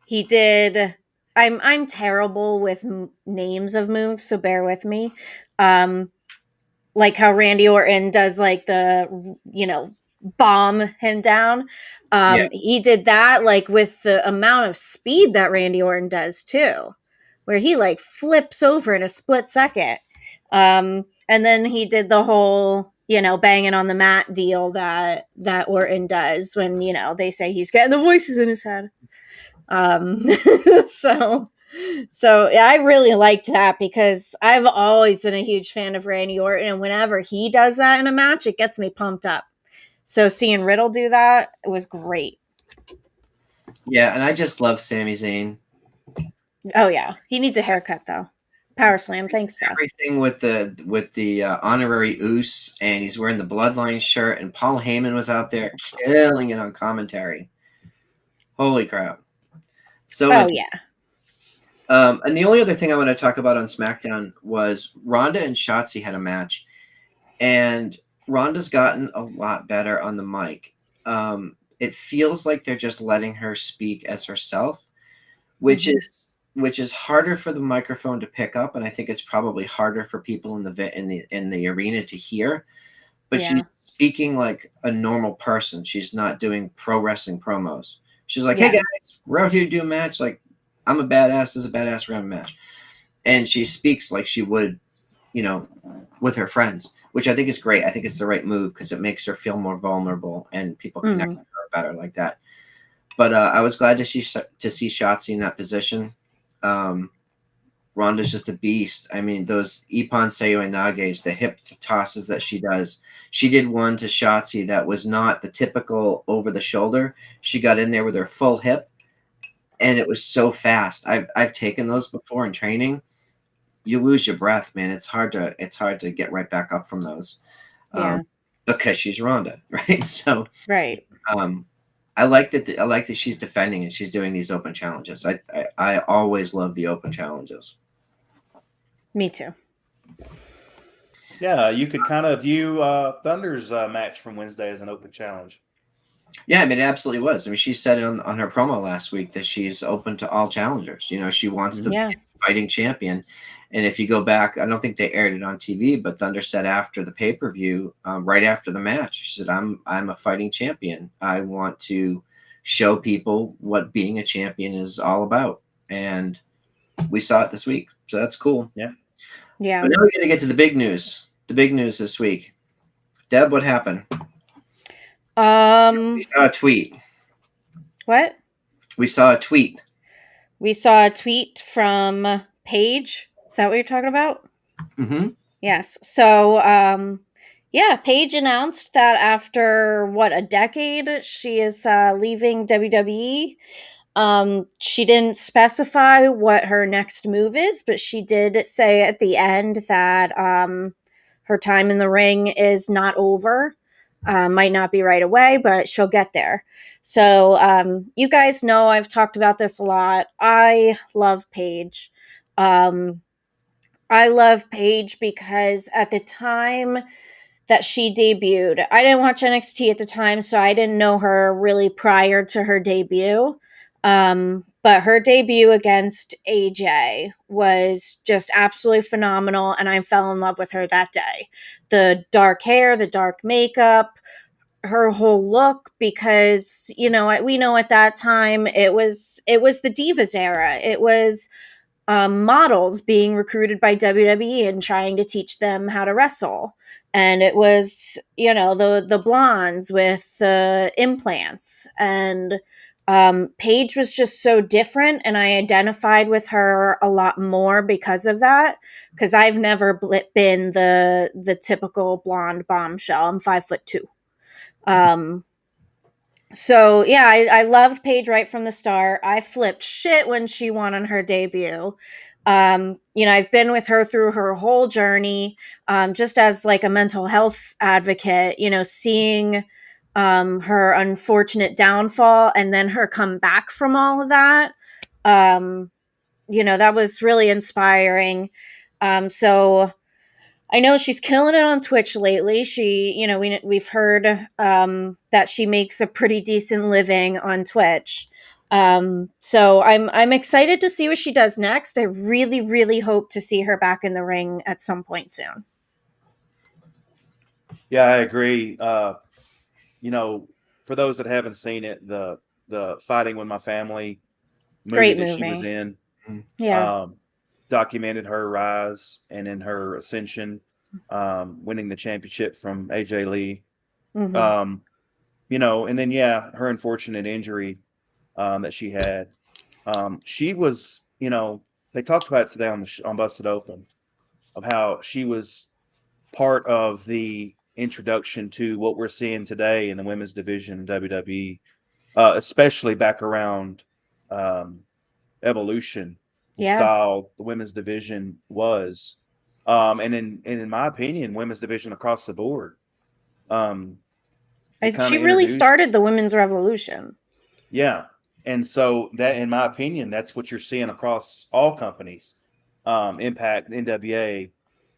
He did. I'm terrible with names of moves, so bear with me. Like how Randy Orton does, like, the bomb him down. He did that, like, with the amount of speed that Randy Orton does too, where he like flips over in a split second. And then he did the whole banging on the mat deal that Orton does when they say he's getting the voices in his head. So yeah, I really liked that, because I've always been a huge fan of Randy Orton, and whenever he does that in a match, it gets me pumped up. So seeing Riddle do that, it was great. Yeah, and I just love Sami Zayn. Oh yeah, he needs a haircut though. Power slam, thanks, Seth. Everything with the honorary Oos, and he's wearing the Bloodline shirt, and Paul Heyman was out there killing it on commentary. Holy crap! So yeah. And the only other thing I want to talk about on SmackDown was Ronda and Shotzi had a match, and Ronda's gotten a lot better on the mic. It feels like they're just letting her speak as herself, which is harder for the microphone to pick up, and I think it's probably harder for people in the arena to hear. But she's speaking like a normal person. She's not doing pro wrestling promos. She's like, "Hey guys, we're out here to do a match. Like, I'm a badass. This is a badass round match," and she speaks like she would, with her friends, which I think is great. I think it's the right move because it makes her feel more vulnerable and people connect with her better like that. But I was glad to see Shotzi in that position. Ronda's just a beast. I mean, those Ippon Seiyuu Nages, the hip tosses that she does. She did one to Shotzi that was not the typical over the shoulder. She got in there with her full hip, and it was so fast. I've taken those before in training. You lose your breath, man. It's hard to get right back up from those. Because she's Ronda, right? So right. I like that she's defending and she's doing these open challenges. I always love the open challenges. Me too. Yeah, you could kind of view Thunder's match from Wednesday as an open challenge. Yeah, I mean, it absolutely was. I mean, she said it on her promo last week that she's open to all challengers. She wants to be a fighting champion. And if you go back, I don't think they aired it on TV, but Thunder said after the pay-per-view, right after the match, she said, I'm a fighting champion. I want to show people what being a champion is all about. And we saw it this week. So that's cool. Yeah. Yeah. But now we're going to get to the big news. The big news this week. Deb, what happened? We saw a tweet. What? We saw a tweet. We saw a tweet from Paige. Is that what you're talking about? Mm-hmm. Yes. So, Paige announced that after a decade, she is leaving WWE. She didn't specify what her next move is, but she did say at the end that her time in the ring is not over. Might not be right away, but she'll get there. So you guys know I've talked about this a lot. I love Paige. I love Paige because at the time that she debuted, I didn't watch NXT at the time, so I didn't know her really prior to her debut. But her debut against AJ was just absolutely phenomenal, and I fell in love with her that day. The dark hair, the dark makeup, her whole look, because we know at that time it was the Divas era. It was models being recruited by WWE and trying to teach them how to wrestle. And it was, the blondes with the implants. And Paige was just so different, and I identified with her a lot more because of that. Because I've never been the typical blonde bombshell. I'm 5'2". So yeah, I loved Paige right from the start. I flipped shit when she won on her debut. I've been with her through her whole journey, just as like a mental health advocate, seeing her unfortunate downfall and then her come back from all of that. That was really inspiring. So I know she's killing it on Twitch lately. She, we've heard that she makes a pretty decent living on Twitch. So I'm excited to see what she does next. I really, really hope to see her back in the ring at some point soon. Yeah, I agree. For those that haven't seen it, the Fighting with My Family movie that she was in, documented her rise and in her ascension, winning the championship from AJ Lee. Mm-hmm. And then her unfortunate injury that she had. She was, they talked about it today on Busted Open, of how she was part of the introduction to what we're seeing today in the women's division in WWE, especially back around Evolution. Style the women's division was, and in my opinion, women's division across the board. She really started the women's revolution. Yeah, And so that, in my opinion, that's what you're seeing across all companies. Impact, NWA,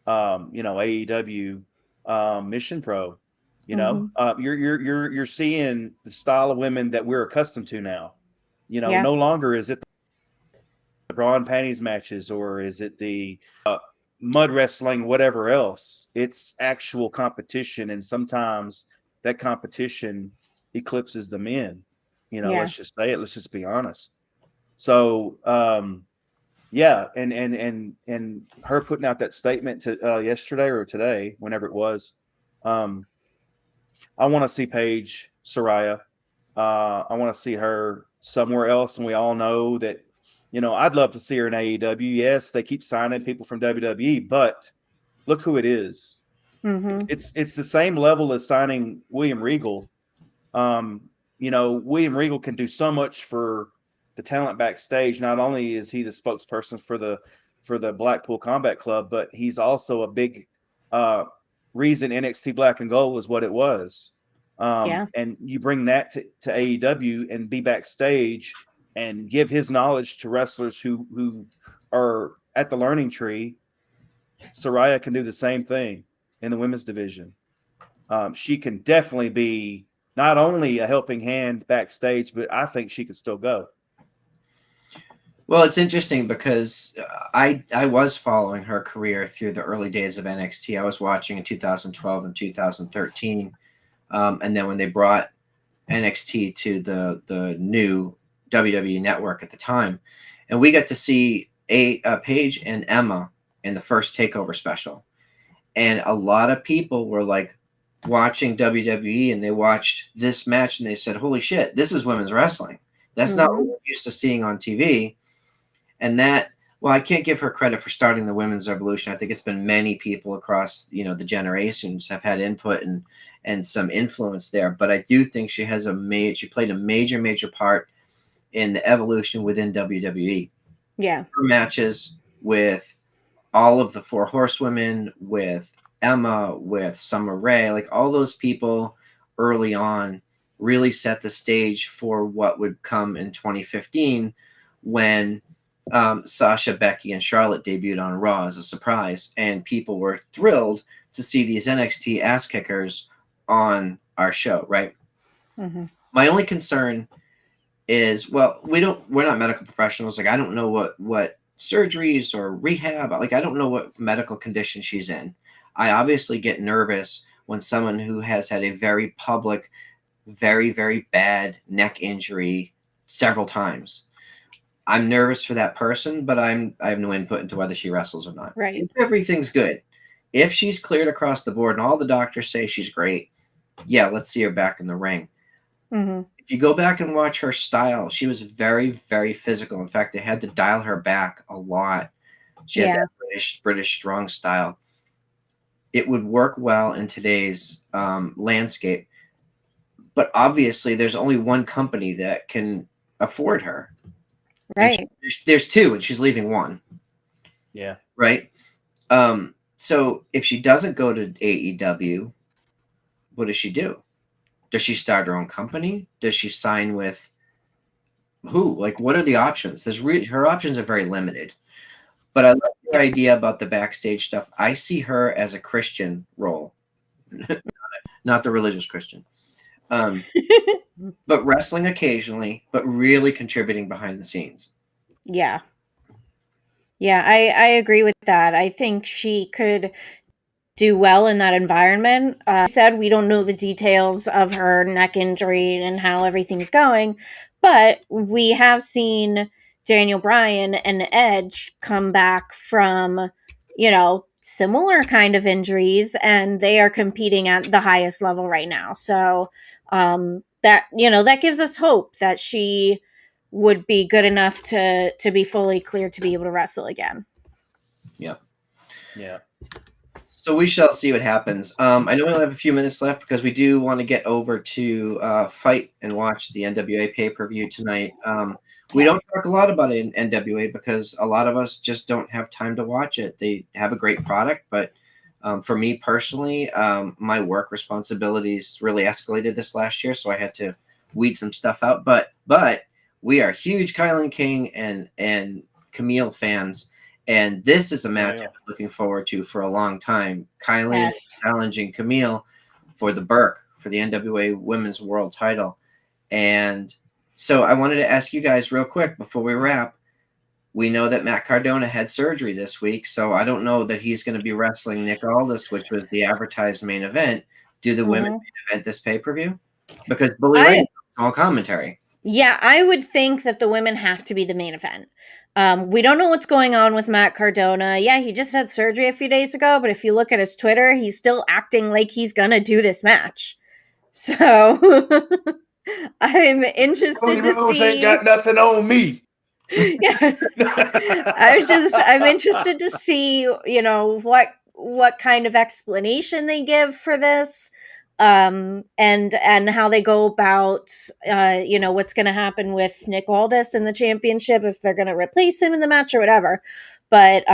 AEW, Mission Pro. You're seeing the style of women that we're accustomed to now. Yeah. No longer is it the bra and panties matches, or is it the mud wrestling, whatever else. It's actual competition, and sometimes that competition eclipses the men. Yeah. Let's just say it. Let's just be honest. So, yeah, and her putting out that statement to yesterday or today, whenever it was. I want to see Paige, Soraya. I want to see her somewhere else, and we all know that. I'd love to see her in AEW. Yes, they keep signing people from WWE, but look who it is. Mm-hmm. It's the same level as signing William Regal. William Regal can do so much for the talent backstage. Not only is he the spokesperson for the Blackpool Combat Club, but he's also a big reason NXT Black and Gold was what it was. Yeah. And you bring that to AEW and be backstage and give his knowledge to wrestlers who are at the learning tree. Soraya can do the same thing in the women's division. She can definitely be not only a helping hand backstage, but I think she could still go. Well, it's interesting because I was following her career through the early days of NXT. I was watching in 2012 and 2013, and then when they brought NXT to the new WWE network at the time, and we got to see Paige and Emma in the first Takeover special, and a lot of people were like watching WWE and they watched this match and they said, "Holy shit, this is women's wrestling. That's not what we're used to seeing on TV." And that, well, I can't give her credit for starting the women's revolution. I think it's been many people across, the generations have had input and some influence there. But I do think she played a major part in the evolution within WWE. Yeah. Her matches with all of the four horsewomen, with Emma, with Summer Rae, like all those people early on really set the stage for what would come in 2015 when Sasha, Becky, and Charlotte debuted on Raw as a surprise, and people were thrilled to see these NXT ass kickers on our show, right? Mm-hmm. My only concern is, well, we're not medical professionals. Like, I don't know what surgeries or rehab, like I don't know what medical condition she's in. I obviously get nervous when someone who has had a very public, very, very bad neck injury several times. I'm nervous for that person, but I have no input into whether she wrestles or not. Right. If everything's good, if she's cleared across the board and all the doctors say she's great, yeah, let's see her back in the ring. Mm-hmm. If you go back and watch her style, she was very, very physical. In fact, they had to dial her back a lot. She had that British strong style. It would work well in today's landscape. But obviously, there's only one company that can afford her. Right. There's two, and she's leaving one. Yeah. Right. So if she doesn't go to AEW, what does she do? Does she start her own company? Does she sign with who? Like, what are the options? Her options are very limited. But I like your idea about the backstage stuff. I see her as a Christian role, not the religious Christian. But wrestling occasionally, but really contributing behind the scenes. Yeah. Yeah, I agree with that. I think she could do well in that environment. Said we don't know the details of her neck injury and how everything's going, but we have seen Daniel Bryan and Edge come back from, similar kind of injuries, and they are competing at the highest level right now. So that gives us hope that she would be good enough to be fully cleared to be able to wrestle again. Yeah. Yeah. So we shall see what happens. I know we only have a few minutes left because we do want to get over to fight and watch the NWA pay-per-view tonight. We don't talk a lot about it in NWA because a lot of us just don't have time to watch it. They have a great product, but for me personally, my work responsibilities really escalated this last year, so I had to weed some stuff out. But we are huge Kylan King and Camille fans, and this is a match Yeah. I'm looking forward to for a long time. Kylan Yes. challenging Camille for the Burke, for the NWA Women's World Title. And so I wanted to ask you guys real quick before we wrap. We know that Matt Cardona had surgery this week, so I don't know that he's going to be wrestling Nick Aldis, which was the advertised main event. Do the women main event this pay-per-view? Because Bully Ray is all commentary. Yeah, I would think that the women have to be the main event. We don't know what's going on with Matt Cardona. Yeah, he just had surgery a few days ago, but if you look at his Twitter, he's still acting like he's going to do this match. So I'm interested Cody to Rhodes see. ain't got nothing on me. Yeah. I'm interested to see, you know, what kind of explanation they give for this, and how they go about, you know, what's going to happen with Nick Aldis in the championship, if they're going to replace him in the match or whatever. But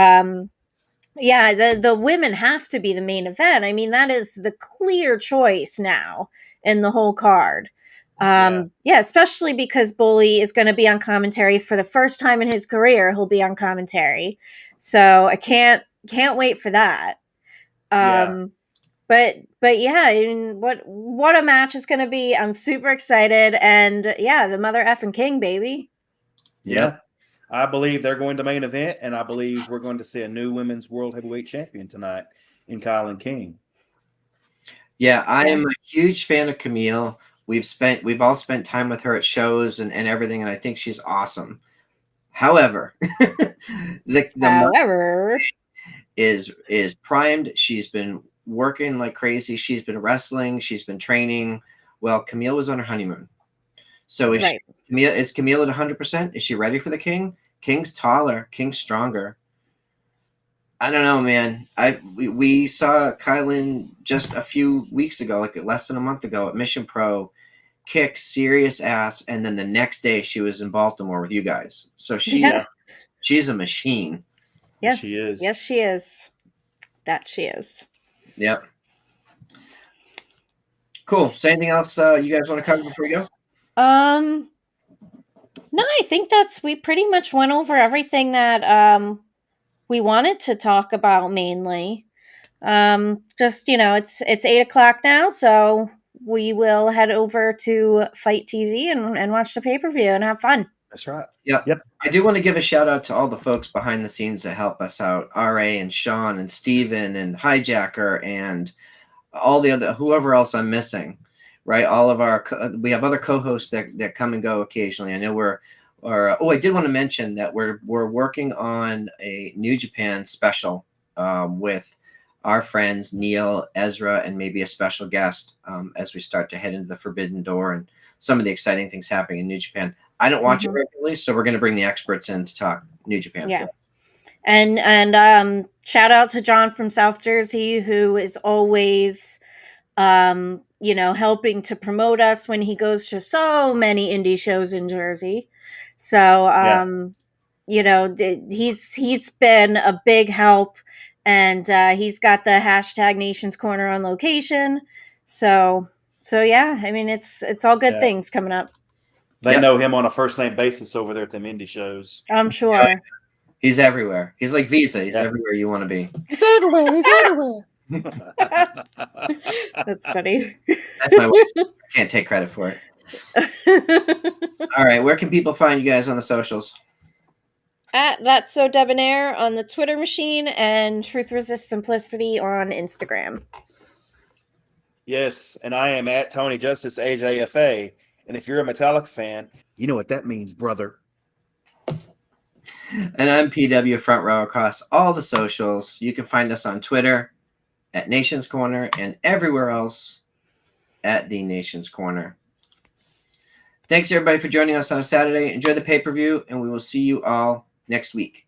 yeah, the women have to be the main event. I mean, that is the clear choice now in the whole card. Yeah, especially because Bully is going to be on commentary for the first time in his career. He'll be on commentary, so I can't wait for that. But yeah, I mean, what a match is going to be. I'm super excited, and yeah, the mother effing king, baby. Yeah. I believe they're going to main event, and I believe we're going to see a new women's world heavyweight champion tonight in Kylan King. Yeah, I am a huge fan of Camille. We've all spent time with her at shows and everything, and I think she's awesome. However, However, is primed. She's been working like crazy. She's been wrestling. She's been training. Well, Camille was on her honeymoon. So is Camille at 100%? Is she ready for the King? King's taller. King's stronger. I don't know, man. We saw Kylan just a few weeks ago, like less than a month ago at Mission Pro, kick serious ass, and then the next day she was in Baltimore with you guys. So she's a machine. Yes, she is. Yes, she is. That she is. Yep. Cool. So anything else you guys want to cover before we go? No, I think we pretty much went over everything that we wanted to talk about mainly. Just, you know, it's 8:00 now, so we will head over to Fight TV and watch the pay-per-view and have fun. That's right. Yep. I do want to give a shout out to all the folks behind the scenes that help us out. RA and Sean and Steven and Hijacker and all the other, whoever else I'm missing, right? All of we have other co-hosts that come and go occasionally. I know I did want to mention that we're working on a New Japan special with our friends Neil, Ezra, and maybe a special guest as we start to head into the Forbidden Door and some of the exciting things happening in New Japan. I don't watch it regularly, so we're going to bring the experts in to talk New Japan. Yeah. And shout out to John from South Jersey, who is always, you know, helping to promote us when he goes to so many indie shows in Jersey. So, you know, he's been a big help, and he's got the hashtag Nations Corner on location. So yeah, I mean, it's all good things coming up. They know him on a first name basis over there at them indie shows. I'm sure. He's everywhere. He's like Visa. He's everywhere you want to be. He's everywhere. He's everywhere. That's funny. That's my wife. I can't take credit for it. All right. Where can people find you guys on the socials? At That's So Debonair on the Twitter machine and Truth Resist Simplicity on Instagram. Yes, and I am at Tony Justice AJFA. And if you're a Metallica fan, you know what that means, brother. And I'm PW Front Row across all the socials. You can find us on Twitter at Nations Corner and everywhere else at The Nations Corner. Thanks, everybody, for joining us on a Saturday. Enjoy the pay-per-view, and we will see you all next week.